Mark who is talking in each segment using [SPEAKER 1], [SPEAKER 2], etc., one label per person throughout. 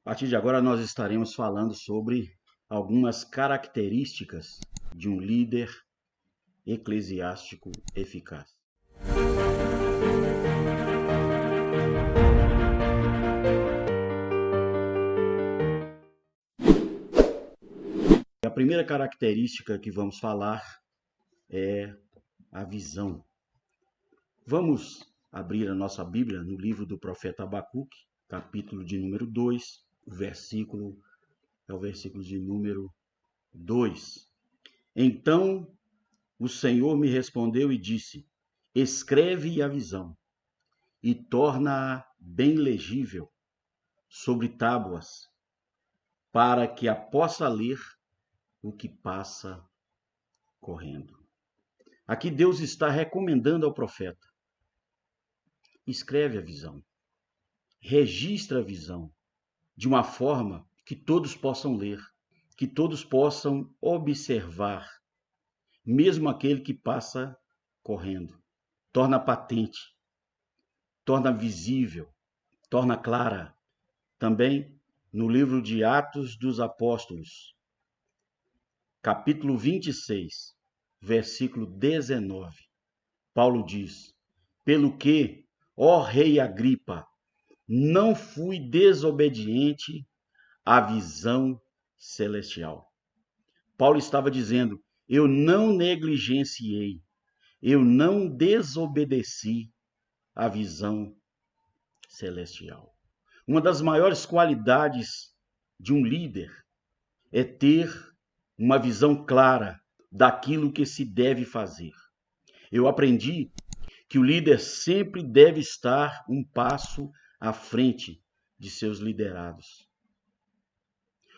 [SPEAKER 1] A partir de agora, nós estaremos falando sobre algumas características de um líder eclesiástico eficaz. A primeira característica que vamos falar é a visão. Vamos abrir a nossa Bíblia no livro do profeta Abacuque, capítulo de número 2, o versículo de número 2. Então o Senhor me respondeu e disse: escreve a visão e torna-a bem legível sobre tábuas, para que a possa ler o que passa correndo. Aqui Deus está recomendando ao profeta: escreve a visão, registra a visão, de uma forma que todos possam ler, que todos possam observar, mesmo aquele que passa correndo. Torna patente, torna visível, torna clara. Também no livro de Atos dos Apóstolos, capítulo 26, versículo 19, Paulo diz: pelo que, ó rei Agripa, não fui desobediente à visão celestial. Paulo estava dizendo: eu não negligenciei, eu não desobedeci à visão celestial. Uma das maiores qualidades de um líder é ter uma visão clara daquilo que se deve fazer. Eu aprendi que o líder sempre deve estar um passo à frente de seus liderados.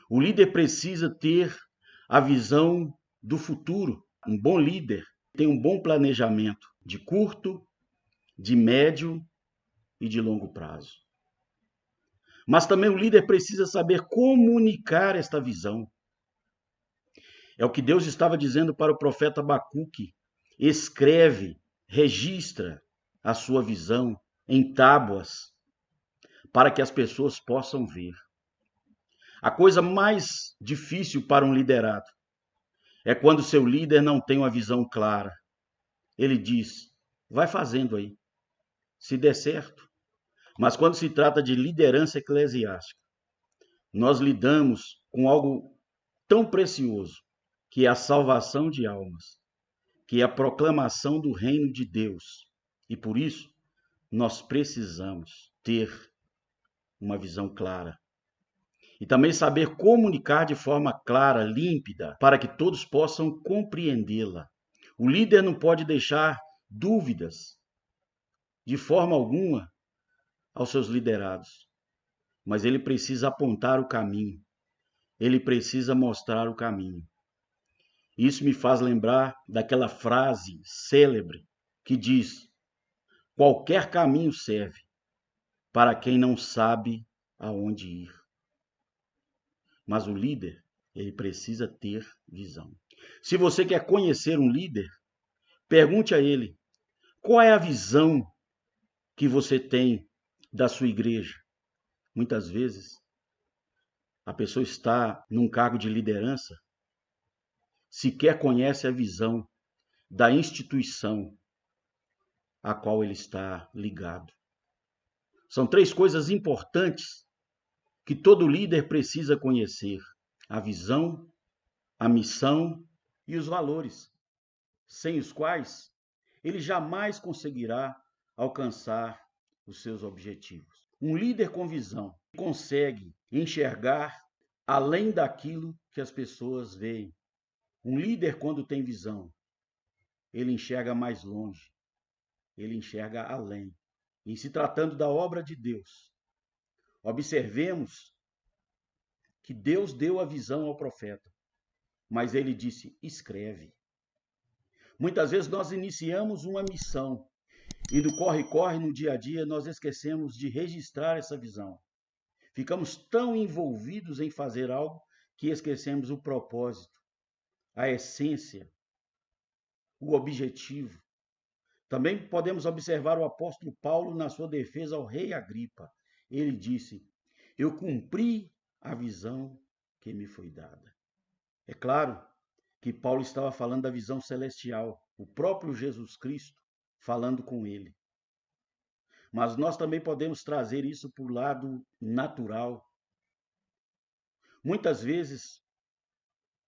[SPEAKER 1] O líder precisa ter a visão do futuro. Um bom líder tem um bom planejamento de curto, de médio e de longo prazo. Mas também o líder precisa saber comunicar esta visão. É o que Deus estava dizendo para o profeta Abacuque: escreve, registra a sua visão em tábuas, para que as pessoas possam ver. A coisa mais difícil para um liderado é quando seu líder não tem uma visão clara. Ele diz: vai fazendo aí, se der certo. Mas quando se trata de liderança eclesiástica, nós lidamos com algo tão precioso, que é a salvação de almas, que é a proclamação do reino de Deus. E por isso, nós precisamos ter uma visão clara. E também saber comunicar de forma clara, límpida, para que todos possam compreendê-la. O líder não pode deixar dúvidas, de forma alguma, aos seus liderados. Mas ele precisa apontar o caminho. Ele precisa mostrar o caminho. Isso me faz lembrar daquela frase célebre que diz: qualquer caminho serve para quem não sabe aonde ir. Mas o líder, ele precisa ter visão. Se você quer conhecer um líder, pergunte a ele: qual é a visão que você tem da sua igreja? Muitas vezes, a pessoa está num cargo de liderança, sequer conhece a visão da instituição a qual ele está ligado. São 3 coisas importantes que todo líder precisa conhecer: a visão, a missão e os valores, sem os quais ele jamais conseguirá alcançar os seus objetivos. Um líder com visão consegue enxergar além daquilo que as pessoas veem. Um líder, quando tem visão, ele enxerga mais longe, ele enxerga além. E se tratando da obra de Deus, observemos que Deus deu a visão ao profeta, mas ele disse: escreve. Muitas vezes nós iniciamos uma missão e no corre-corre, no dia a dia, nós esquecemos de registrar essa visão. Ficamos tão envolvidos em fazer algo que esquecemos o propósito, a essência, o objetivo. Também podemos observar o apóstolo Paulo na sua defesa ao rei Agripa. Ele disse: eu cumpri a visão que me foi dada. É claro que Paulo estava falando da visão celestial, o próprio Jesus Cristo falando com ele. Mas nós também podemos trazer isso para o lado natural. Muitas vezes,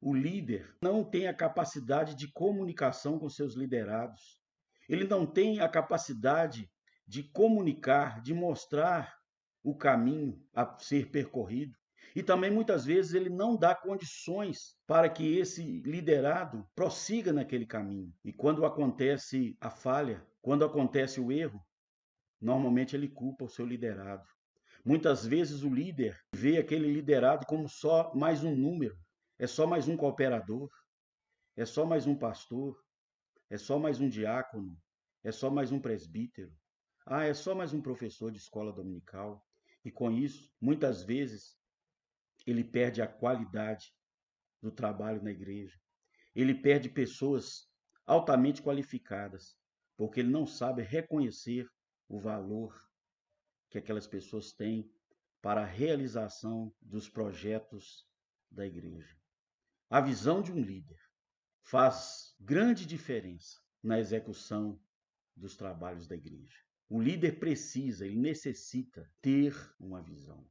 [SPEAKER 1] o líder não tem a capacidade de comunicação com seus liderados. Ele não tem a capacidade de comunicar, de mostrar o caminho a ser percorrido. E também muitas vezes ele não dá condições para que esse liderado prossiga naquele caminho. E quando acontece a falha, quando acontece o erro, normalmente ele culpa o seu liderado. Muitas vezes o líder vê aquele liderado como só mais um número, é só mais um cooperador, é só mais um pastor, é só mais um diácono, é só mais um presbítero, é só mais um professor de escola dominical. E com isso, muitas vezes, ele perde a qualidade do trabalho na igreja. Ele perde pessoas altamente qualificadas, porque ele não sabe reconhecer o valor que aquelas pessoas têm para a realização dos projetos da igreja. A visão de um líder faz grande diferença na execução dos trabalhos da igreja. O líder precisa, ele necessita ter uma visão.